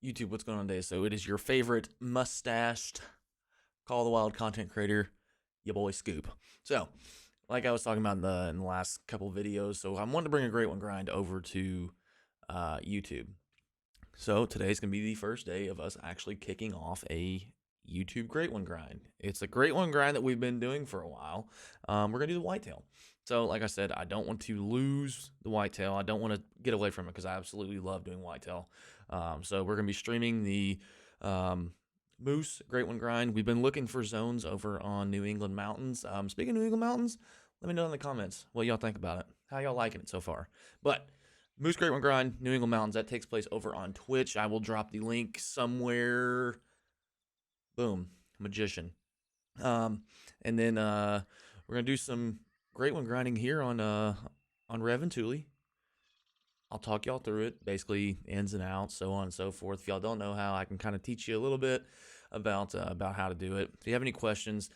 YouTube, what's going on today? So it is your favorite mustached Call of the Wild content creator, your boy Scoop. So, like I was talking about in the last couple of videos, so I wanted to bring a Great One Grind over to YouTube. So today's going to be the first day of us actually kicking off a YouTube Great One Grind. It's a Great One Grind that we've been doing for a while. We're going to do the whitetail. So like I said, I don't want to lose the whitetail. I don't want to get away from it because I absolutely love doing whitetail. So we're going to be streaming the Moose Great One Grind. We've been looking for zones over on New England Mountains. Speaking of New England Mountains, let me know in the comments what y'all think about it. How y'all liking it so far? But Moose Great One Grind, New England Mountains, that takes place over on Twitch. I will drop the link somewhere. Boom, magician. And then we're gonna do some Great One grinding here on Rev and Thule. I'll talk y'all through it, basically ins and outs, so on and so forth. If y'all don't know how, I can kind of teach you a little bit about how to do it. If you have any questions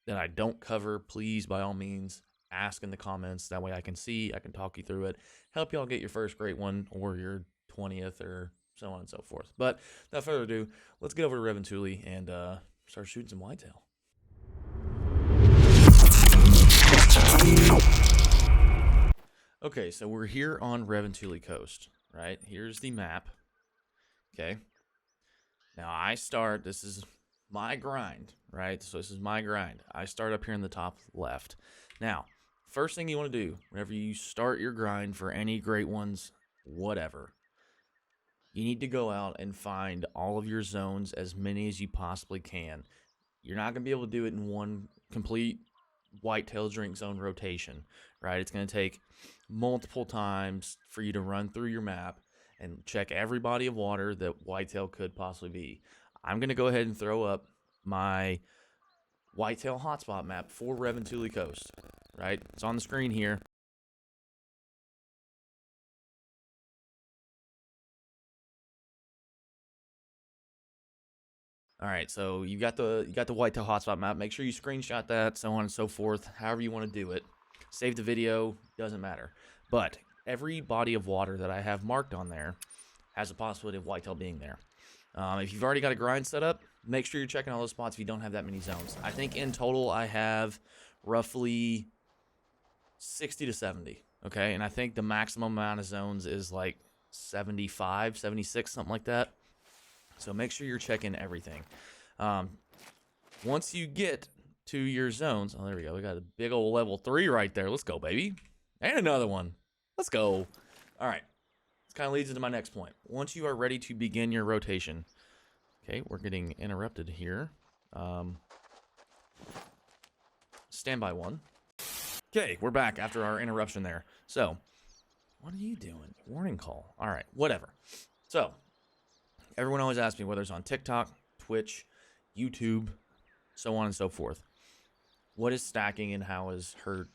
that I don't cover, please, by all means, ask in the comments. That way I can see, I can talk you through it, help y'all get your first Great One or your 20th or so on and so forth. But without further ado, let's get over to Rev and Thule and start shooting some whitetail. Okay, so we're here on Rev and Thule Coast, right? Here's the map. Okay. Now I start, this is my grind, right? So this is my grind. I start up here in the top left. Now, first thing you want to do whenever you start your grind for any Great Ones, whatever, you need to go out and find all of your zones, as many as you possibly can. You're not going to be able to do it in one complete whitetail drink zone rotation, right? It's going to take multiple times for you to run through your map and check every body of water that whitetail could possibly be. I'm going to go ahead and throw up my whitetail hotspot map for Rev and Thule Coast, right? It's on the screen here. All right, so you got the whitetail hotspot map. Make sure you screenshot that, so on and so forth. However you want to do it, save the video. Doesn't matter. But every body of water that I have marked on there has a possibility of whitetail being there. If you've already got a grind set up, make sure you're checking all those spots if you don't have that many zones. I think in total I have roughly 60 to 70. Okay, and I think the maximum amount of zones is like 75, 76, something like that. So make sure you're checking everything. Once you get to your zones, oh, there we go. We got a big old level 3 right there. Let's go, baby. And another one. Let's go. All right. This kind of leads into my next point. Once you are ready to begin your rotation, okay, we're getting interrupted here. Standby one. Okay, we're back after our interruption there. So, what are you doing? Warning call. All right, whatever. So, everyone always asks me whether it's on TikTok, Twitch, YouTube, so on and so forth. What is stacking and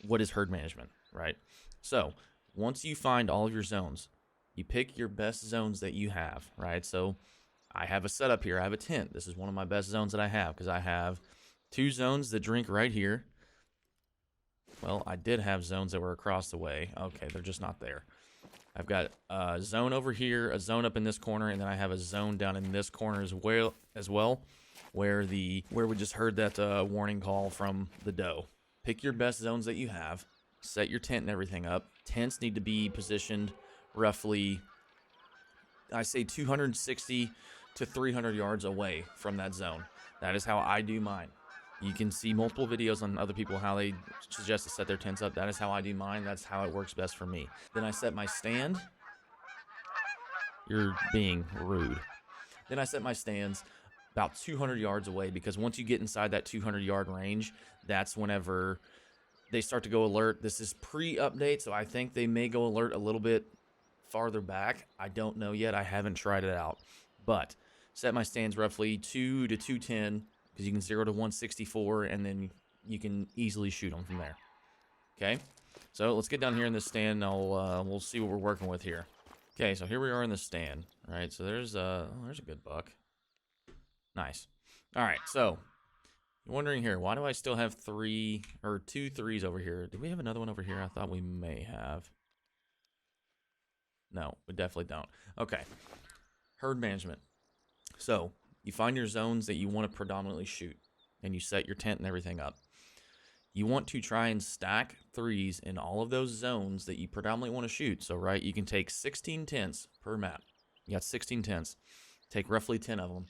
what is herd management, right? So once you find all of your zones, you pick your best zones that you have, right? So I have a setup here. I have a tent. This is one of my best zones that I have because I have 2 zones that drink right here. Well, I did have zones that were across the way. Okay, they're just not there. I've got a zone over here, a zone up in this corner, and then I have a zone down in this corner as well, where we just heard that warning call from the doe. Pick your best zones that you have, set your tent and everything up. Tents need to be positioned roughly, I say 260 to 300 yards away from that zone. That is how I do mine. You can see multiple videos on other people how they suggest to set their tents up. That is how I do mine. That's how it works best for me. Then I set my stand. You're being rude. Then I set my stands about 200 yards away because once you get inside that 200-yard range, that's whenever they start to go alert. This is pre-update, so I think they may go alert a little bit farther back. I don't know yet. I haven't tried it out. But set my stands roughly 2 to 210. Because you can 0 to 164, and then you can easily shoot them from there. Okay, so let's get down here in this stand. And we'll see what we're working with here. Okay, so here we are in the stand. All right, so there's a good buck. Nice. All right, so you're wondering here, why do I still have 2 3s over here? Do we have another one over here? I thought we may have. No, we definitely don't. Okay, herd management. So you find your zones that you want to predominantly shoot, and you set your tent and everything up. You want to try and stack threes in all of those zones that you predominantly want to shoot. So, right, you can take 16 tents per map. You got 16 tents. Take roughly 10 of them.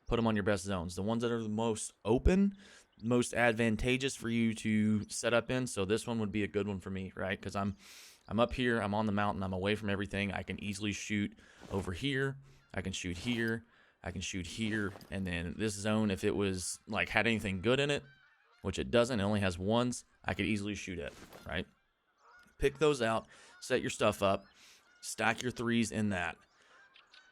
Put them on your best zones. The ones that are the most open, most advantageous for you to set up in. So this one would be a good one for me, right? Because I'm up here. I'm on the mountain. I'm away from everything. I can easily shoot over here. I can shoot here. I can shoot here. And then this zone, if it was like had anything good in it, which it doesn't, it only has ones, I could easily shoot it, right? Pick those out, set your stuff up, stack your threes in that.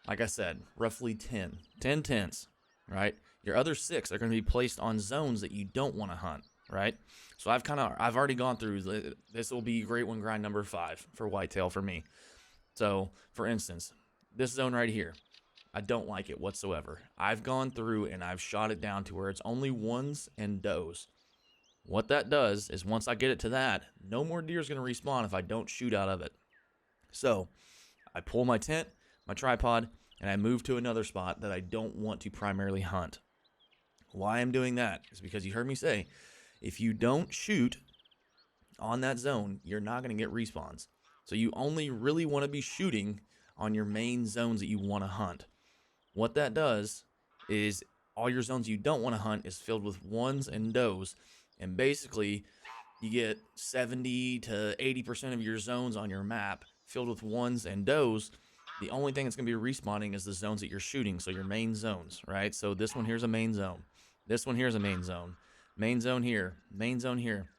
Like I said, roughly 10 tents, right? Your other 6 are going to be placed on zones that you don't want to hunt, right? So I've already gone through, this will be great one grind number 5 for whitetail for me. So, for instance, this zone right here, I don't like it whatsoever. I've gone through and I've shot it down to where it's only ones and does. What that does is once I get it to that, no more deer is going to respawn if I don't shoot out of it. So I pull my tent, my tripod, and I move to another spot that I don't want to primarily hunt. Why I'm doing that is because you heard me say, if you don't shoot on that zone, you're not going to get respawns. So you only really want to be shooting on your main zones that you want to hunt. What that does is all your zones you don't want to hunt is filled with ones and does. And basically, you get 70 to 80% of your zones on your map filled with ones and does. The only thing that's going to be respawning is the zones that you're shooting, so your main zones, right? So this one here's a main zone. This one here's a main zone. Main zone here. Main zone here.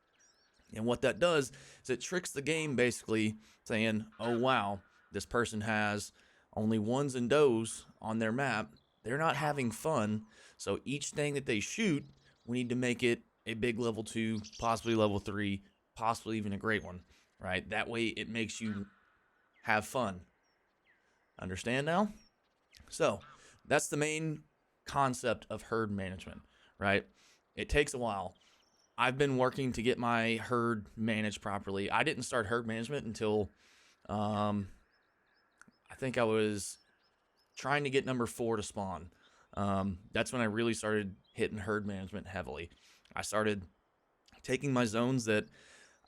And what that does is it tricks the game basically saying, oh, wow, this person has only ones and does on their map. They're not having fun. So each thing that they shoot, we need to make it a big level 2, possibly level 3, possibly even a great one, right? That way it makes you have fun. Understand now? So that's the main concept of herd management, right? It takes a while. I've been working to get my herd managed properly. I didn't start herd management until I think I was trying to get number 4 to spawn. That's when I really started hitting herd management heavily. I started taking my zones that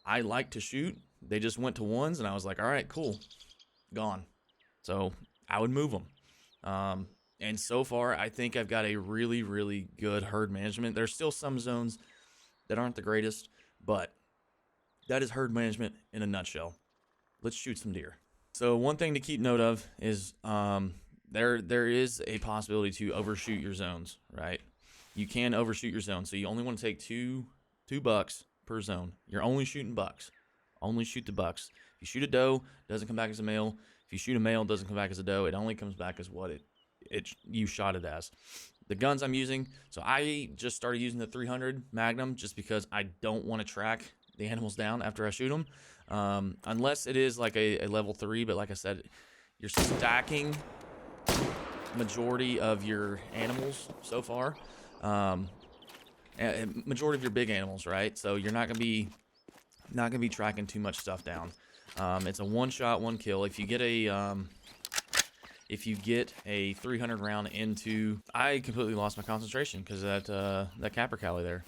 I like to shoot. They just went to ones, and I was like, all right, cool, gone. So I would move them. And so far, I think I've got a really, really good herd management. There's still some zones that aren't the greatest, but that is herd management in a nutshell. Let's shoot some deer. So one thing to keep note of is there is a possibility to overshoot your zones, right? You can overshoot your zone, so you only want to take two bucks per zone. You're only shooting bucks. Only shoot the bucks. If you shoot a doe, it doesn't come back as a male. If you shoot a male, it doesn't come back as a doe. It only comes back as what you shot it as. The guns I'm using, so I just started using the 300 Magnum just because I don't want to track the animals down after I shoot them, unless it is like a level 3. But like I said, you're stacking majority of your animals so far. Majority of your big animals, right? So you're not gonna be tracking too much stuff down. It's a one shot, one kill. If you get a 300 round into, I completely lost my concentration because of that capercaillie there.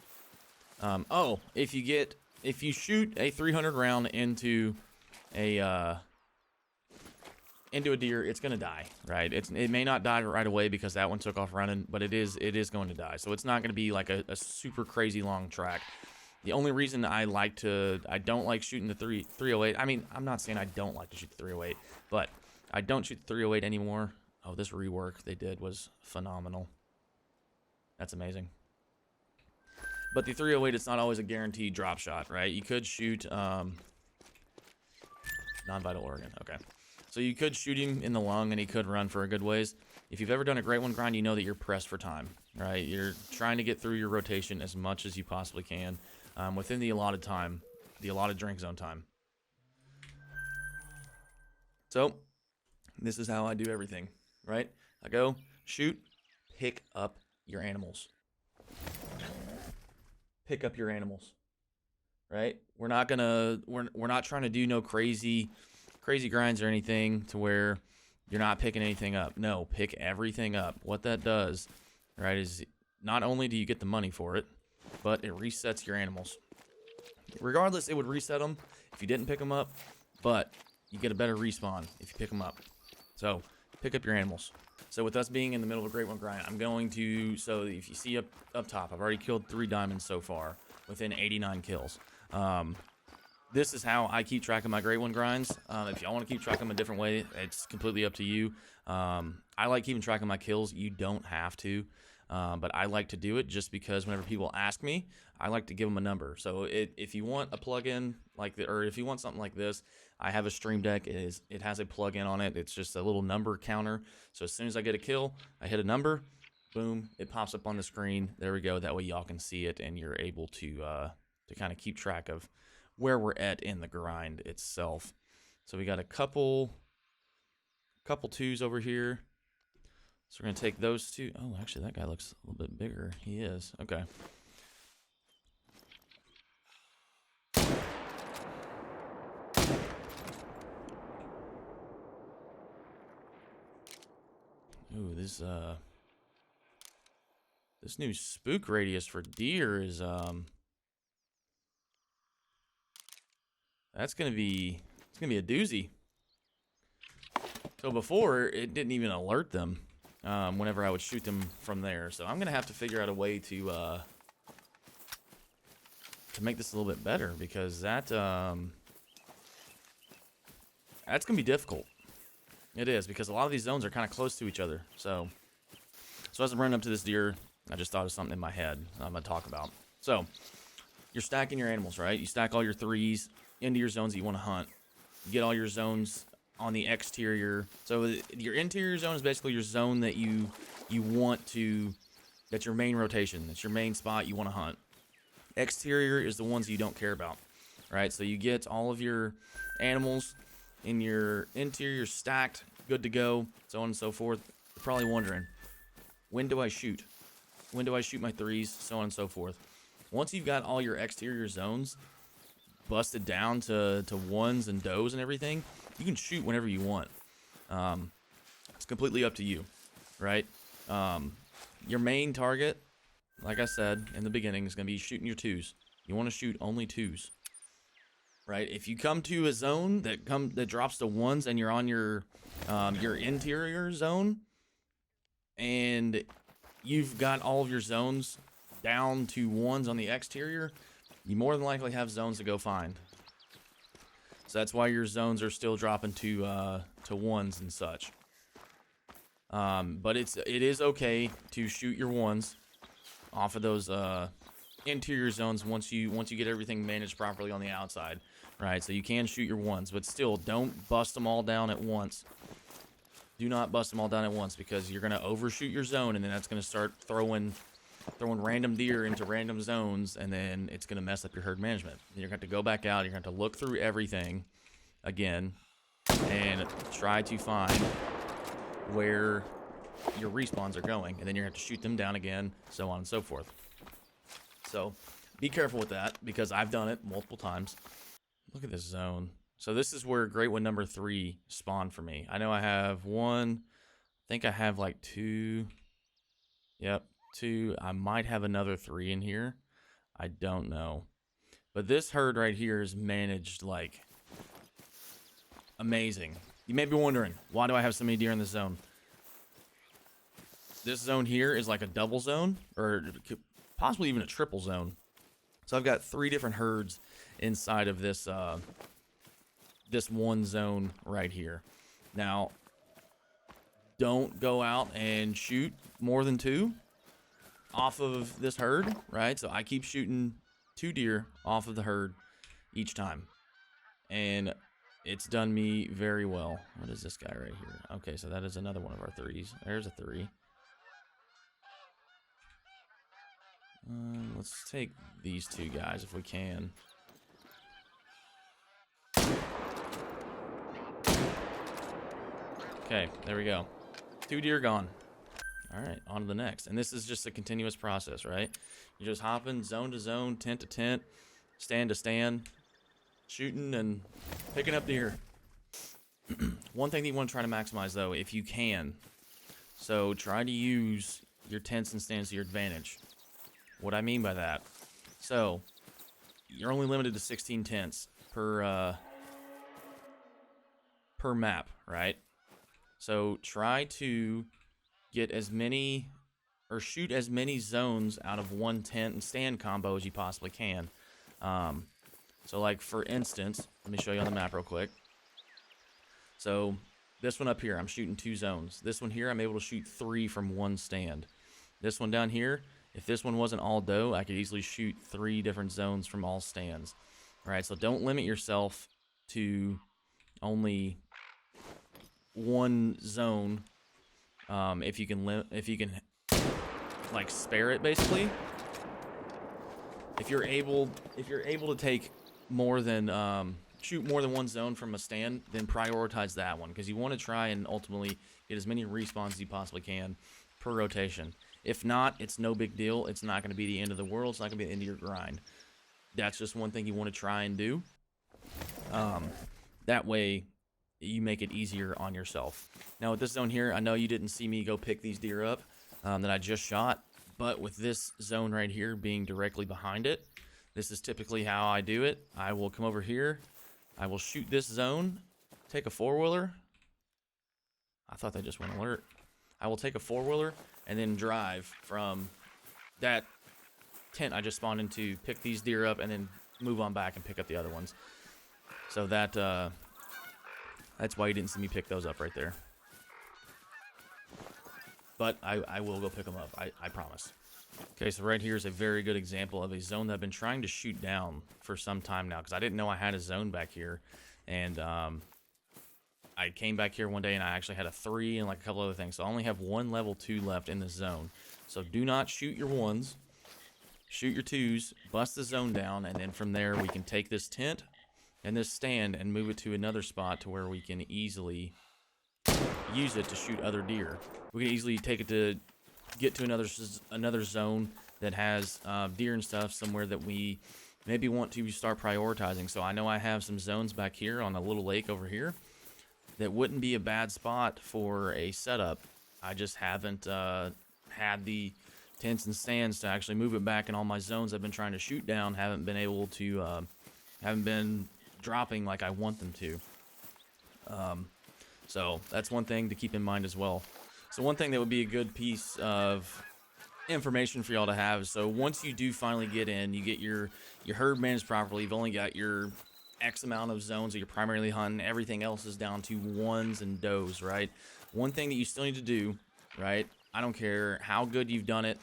If you shoot a 300 round into a deer, it's gonna die, right? It may not die right away because that one took off running, but it is going to die. So it's not gonna be like a super crazy long track. The only reason I don't like shooting the 308. I mean, I'm not saying I don't like to shoot the 308, but I don't shoot the 308 anymore. Oh, this rework they did was phenomenal. That's amazing. But the 308, it's not always a guaranteed drop shot, right? You could shoot non-vital organ. Okay. So you could shoot him in the lung and he could run for a good ways. If you've ever done a great one grind, you know that you're pressed for time, right? You're trying to get through your rotation as much as you possibly can within the allotted time, the allotted drink zone time. So this is how I do everything, right? I go, shoot, pick up your animals. Pick up your animals, right? We're not trying to do no crazy grinds or anything to where you're not picking anything up. No, pick everything up. What that does, right, is not only do you get the money for it, but it resets your animals. Regardless, it would reset them if you didn't pick them up, but you get a better respawn if you pick them up. So pick up your animals. So with us being in the middle of a Great One grind, I'm going to, so if you see up top, I've already killed 3 diamonds so far within 89 kills. This is how I keep track of my Great One grinds. If y'all want to keep track of them a different way, it's completely up to you. I like keeping track of my kills. You don't have to, but I like to do it just because whenever people ask me, I like to give them a number. So if you want a plugin like or if you want something like this, I have a Stream Deck. It has a plugin on it. It's just a little number counter. So as soon as I get a kill, I hit a number, boom, it pops up on the screen. There we go. That way y'all can see it and you're able to kind of keep track of where we're at in the grind itself. So we got a couple 2s over here. So we're gonna take those 2. Oh, actually that guy looks a little bit bigger. He is. Okay. Ooh, this new spook radius for deer is it's gonna be a doozy. So before it didn't even alert them whenever I would shoot them from there. So I'm gonna have to figure out a way to make this a little bit better, because that's gonna be difficult. It is, because a lot of these zones are kind of close to each other. So as I'm running up to this deer, I just thought of something in my head I'm going to talk about. So you're stacking your animals, right? You stack all your 3s into your zones that you want to hunt. You get all your zones on the exterior. So your interior zone is basically your zone that you want to, that's your main rotation. That's your main spot you want to hunt. Exterior is the ones you don't care about, right? So you get all of your animals in your interior stacked, good to go, so on and so forth. You're probably wondering, when do I shoot? When do I shoot my 3s, so on and so forth? Once you've got all your exterior zones busted down to 1s and does and everything, you can shoot whenever you want. It's completely up to you, right? Your main target, like I said in the beginning, is going to be shooting your 2s. You want to shoot only 2s. Right, if you come to a zone that drops to 1s and you're on your interior zone, and you've got all of your zones down to 1s on the exterior, you more than likely have zones to go find. So that's why your zones are still dropping to 1s and such. But it is okay to shoot your 1s off of those interior zones once you get everything managed properly on the outside. Right, so you can shoot your 1s, but still, don't bust them all down at once. Do not bust them all down at once, because you're going to overshoot your zone, and then that's going to start throwing random deer into random zones, and then it's going to mess up your herd management. You're going to have to go back out, you're going to have to look through everything again, and try to find where your respawns are going, and then you're going to have to shoot them down again, so on and so forth. So, be careful with that, because I've done it multiple times. Look at this zone. So this is where Great One number 3 spawned for me. I know I have 1. I think I have like 2. Yep, 2. I might have another 3 in here. I don't know. But this herd right here is managed like amazing. You may be wondering, why do I have so many deer in this zone? This zone here is like a double zone, or possibly even a triple zone. So I've got 3 different herds inside of this this one zone right here. Now, don't go out and shoot more than 2 off of this herd, right? So I keep shooting 2 deer off of the herd each time, and it's done me very well. What is this guy right here? Okay, so that is another one of our 3s. There's a 3. Let's take these 2 guys if we can. Okay, there we go. 2 deer gone. All right, on to the next. And this is just a continuous process, right? You're just hopping zone to zone, tent to tent, stand to stand, shooting and picking up deer. One thing that you want to try to maximize, though, if you can, so try to use your tents and stands to your advantage. What I mean by that, so you're only limited to 16 tents per map, right? So try to get as many or shoot as many zones out of one tent and stand combo as you possibly can. So like for instance, let me show you on the map real quick. So this one up here, I'm shooting 2 zones. This one here, I'm able to shoot 3 from one stand. This one down here, if this one wasn't all dough, I could easily shoot 3 different zones from all stands. All right, so don't limit yourself to only one zone. If you can like spare it, basically. If you're able to take more than shoot more than one zone from a stand, then prioritize that one, because you want to try and ultimately get as many respawns as you possibly can per rotation. If not, it's no big deal. It's not going to be the end of the world. It's not going to be the end of your grind. That's just one thing you want to try and do. That way you make it easier on yourself. Now with this zone here, I know you didn't see me go pick these deer up that I just shot, but with this zone right here being directly behind it, this is typically how I do it. I will come over here, I will shoot this zone, take a 4-wheeler. I thought that just went alert. I will take a 4-wheeler and then drive from that tent I just spawned into, pick these deer up, and then move on back and pick up the other ones. So that's why you didn't see me pick those up right there. But I will go pick them up, I promise. Okay, so right here is a very good example of a zone that I've been trying to shoot down for some time now, because I didn't know I had a zone back here. And I came back here one day and I actually had a 3 and like a couple other things. So I only have 1 level 2 left in this zone. So do not shoot your 1s. Shoot your 2s, bust the zone down, and then from there we can take this tent and this stand and move it to another spot to where we can easily use it to shoot other deer. We can easily take it to get to another zone that has deer and stuff somewhere that we maybe want to start prioritizing. So I know I have some zones back here on a little lake over here that wouldn't be a bad spot for a setup. I just haven't had the tents and stands to actually move it back, and all my zones I've been trying to shoot down haven't been able to haven't been dropping like I want them to. So that's one thing to keep in mind as well. So one thing that would be a good piece of information for y'all to have is, so once you do finally get in, you get your herd managed properly, you've only got your X amount of zones that you're primarily hunting, everything else is down to 1s and does, right? One thing that you still need to do, right? I don't care how good you've done it,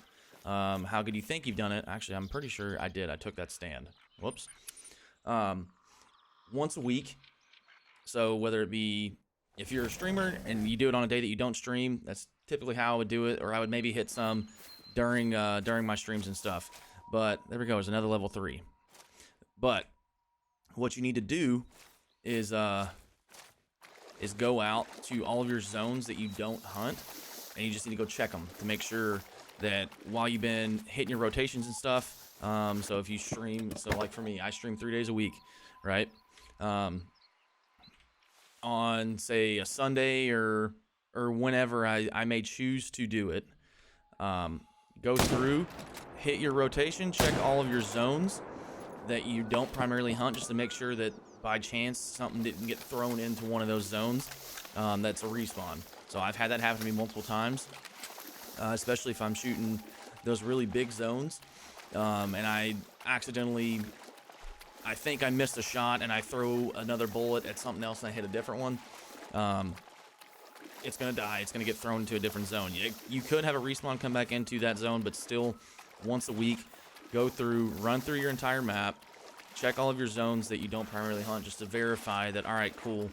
how good you think you've done it. Actually, I'm pretty sure I did. I took that stand. Whoops. Once a week. So whether it be, if you're a streamer and you do it on a day that you don't stream, that's typically how I would do it. Or I would maybe hit some during my streams and stuff. But there we go. There's another level 3. But what you need to do is go out to all of your zones that you don't hunt, and you just need to go check them to make sure that while you've been hitting your rotations and stuff. So if you stream, so like for me, I stream 3 days a week, right? On say a Sunday or whenever I may choose to do it, go through, hit your rotation, check all of your zones that you don't primarily hunt, just to make sure that by chance something didn't get thrown into one of those zones that's a respawn. So I've had that happen to me multiple times, especially if I'm shooting those really big zones, and I accidentally, I think I missed a shot and I throw another bullet at something else and I hit a different one. It's going to die. It's going to get thrown into a different zone. You could have a respawn come back into that zone, but still, once a week, go through, run through your entire map, check all of your zones that you don't primarily hunt, just to verify that, all right, cool,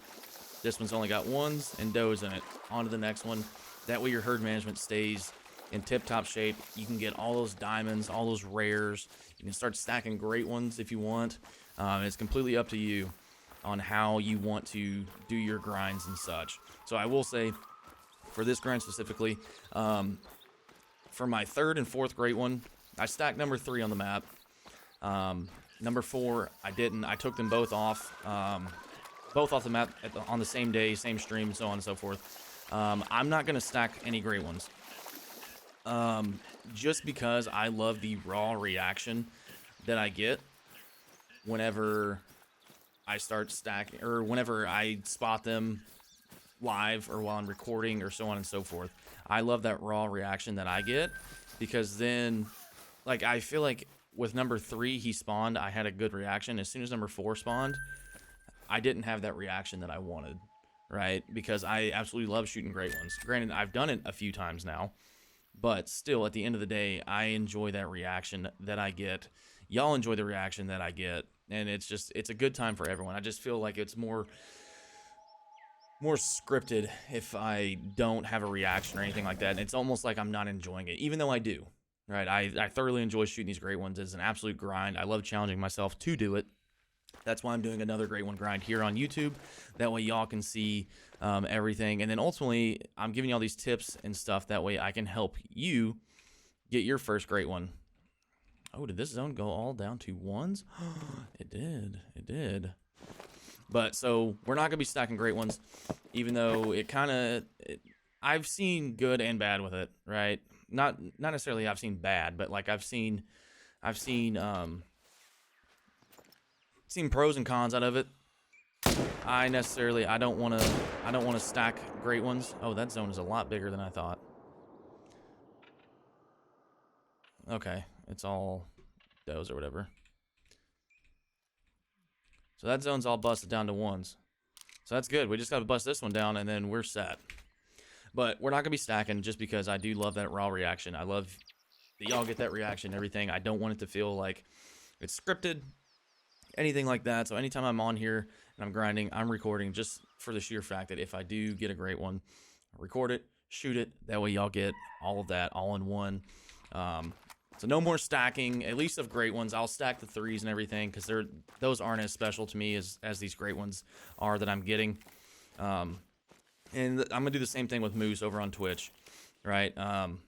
this one's only got 1s and does in it. On to the next one. That way your herd management stays in tip-top shape. You can get all those diamonds, all those rares. You can start stacking great ones if you want. It's completely up to you on how you want to do your grinds and such. So I will say, for this grind specifically, for my 3rd and 4th great one, I stacked number 3 on the map. Number 4, I didn't. I took them both off. both off the map on the same day, same stream, so on and so forth. I'm not going to stack any great ones. Just because I love the raw reaction that I get whenever I start stacking, or whenever I spot them live or while I'm recording or so on and so forth. I love that raw reaction that I get, because then, like, I feel like with number 3 he spawned, I had a good reaction. As soon as number 4 spawned, I didn't have that reaction that I wanted, right? Because I absolutely love shooting great ones. Granted, I've done it a few times now, but still, at the end of the day, I enjoy that reaction that I get. Y'all enjoy the reaction that I get, and it's a good time for everyone. I just feel like it's more scripted if I don't have a reaction or anything like that, and it's almost like I'm not enjoying it, even though I do, right? I thoroughly enjoy shooting these great ones. It's an absolute grind. I love challenging myself to do it. That's why I'm doing another great one grind here on YouTube. That way y'all can see everything. And then ultimately, I'm giving y'all these tips and stuff. That way I can help you get your first great one. Oh, did this zone go all down to 1s? It did. It did. But so we're not going to be stacking great ones, even though it kind of... I've seen good and bad with it, right? Not necessarily I've seen bad, but like I've seen pros and cons out of it. I don't want to stack great ones. Oh, that zone is a lot bigger than I thought. Okay, it's all those or whatever. So that zone's all busted down to 1s. So that's good. We just got to bust this one down and then we're set. But we're not going to be stacking just because I do love that raw reaction. I love that y'all get that reaction and everything. I don't want it to feel like it's scripted, anything like that. So anytime I'm on here and I'm grinding, I'm recording just for the sheer fact that if I do get a great one, I'll record it, shoot it. That way y'all get all of that all in one. So no more stacking, at least of great ones. I'll stack the 3s and everything because those aren't as special to me as these great ones are that I'm getting. And I'm gonna do the same thing with Moose over on Twitch, right? I'm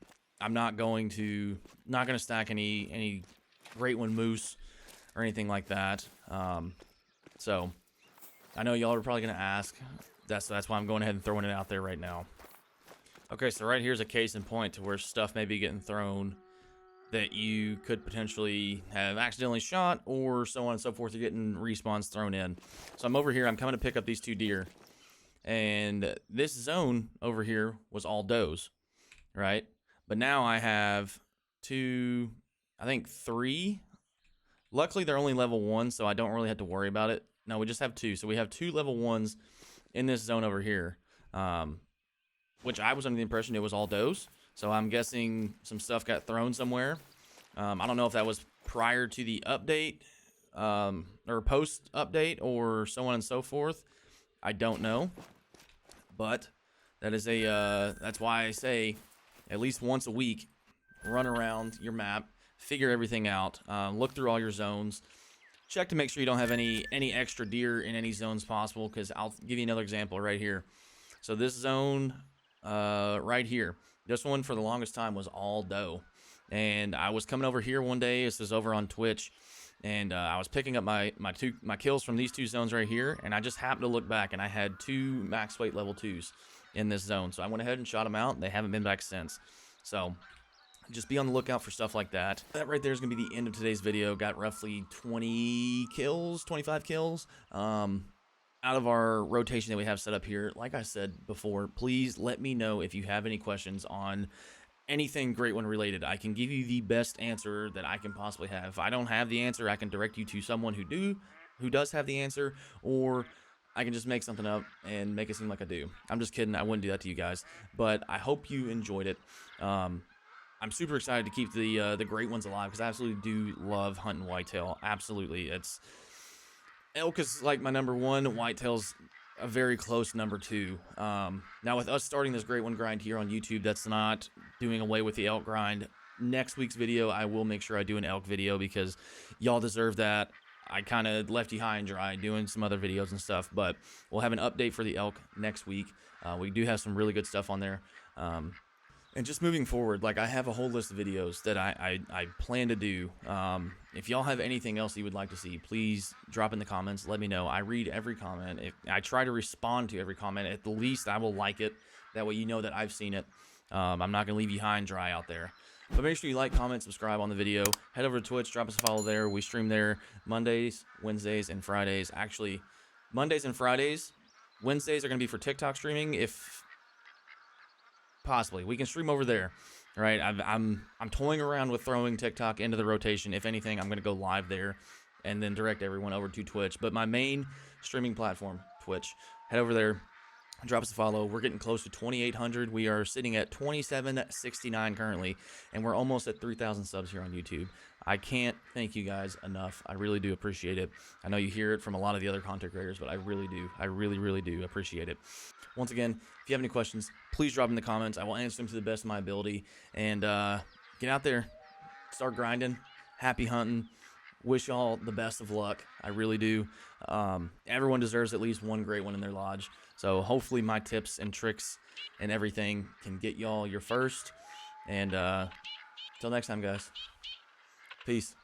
not gonna stack any great one Moose or anything like that. So I know y'all are probably gonna ask. That's why I'm going ahead and throwing it out there right now. Okay, so right here's a case in point to where stuff may be getting thrown that you could potentially have accidentally shot, or so on and so forth. You're getting respawns thrown in. So I'm over here. I'm coming to pick up these 2 deer. And this zone over here was all does, right? But now I have 2, I think 3. Luckily, they're only level 1, so I don't really have to worry about it. No, we just have 2. So we have 2 level 1s in this zone over here, which I was under the impression it was all does. So I'm guessing some stuff got thrown somewhere. I don't know if that was prior to the update or post-update or so on and so forth. I don't know. But that is that's why I say at least once a week, run around your map, figure everything out, look through all your zones, check to make sure you don't have any extra deer in any zones possible, because I'll give you another example right here. So this zone right here, this one for the longest time was all doe. And I was coming over here one day, this is over on Twitch, and I was picking up my kills from these 2 zones right here, and I just happened to look back, and I had 2 max weight level 2s in this zone. So I went ahead and shot them out, and they haven't been back since. So just be on the lookout for stuff like that. That right there is going to be the end of today's video. Got roughly 20 kills, 25 kills out of our rotation that we have set up here. Like I said before, please let me know if you have any questions on anything Great One related. I can give you the best answer that I can possibly have. If I don't have the answer, I can direct you to someone who does have the answer, or I can just make something up and make it seem like I do. I'm just kidding. I wouldn't do that to you guys, but I hope you enjoyed it. I'm super excited to keep the great ones alive, because I absolutely do love hunting whitetail. Absolutely. Elk is like my number 1. Whitetail's a very close number 2. Now with us starting this great one grind here on YouTube, that's not doing away with the elk grind. Next week's video, I will make sure I do an elk video, because y'all deserve that. I kind of left you high and dry doing some other videos and stuff, but we'll have an update for the elk next week. We do have some really good stuff on there. And just moving forward, like I have a whole list of videos that I plan to do. If y'all have anything else you would like to see, please drop in the comments. Let me know. I read every comment. I try to respond to every comment. At the least, I will like it. That way you know that I've seen it. I'm not going to leave you high and dry out there. But make sure you like, comment, subscribe on the video. Head over to Twitch, drop us a follow there. We stream there Mondays, Wednesdays, and Fridays. Actually, Mondays and Fridays. Wednesdays are going to be for TikTok streaming. If possibly we can stream over there, right? I'm toying around with throwing TikTok into the rotation. If anything, I'm going to go live there and then direct everyone over to Twitch. But my main streaming platform, Twitch. Head over there, drop us a follow. We're getting close to 2,800. We are sitting at 2,769 currently, and we're almost at 3,000 subs here on YouTube. I can't thank you guys enough. I really do appreciate it. I know you hear it from a lot of the other content creators, but I really do. I really do appreciate it. Once again, if you have any questions, please drop in the comments. I will answer them to the best of my ability. And get out there, start grinding, happy hunting. Wish y'all the best of luck. I really do. Everyone deserves at least one great one in their lodge. So hopefully my tips and tricks and everything can get y'all your first. And till next time, guys. Peace.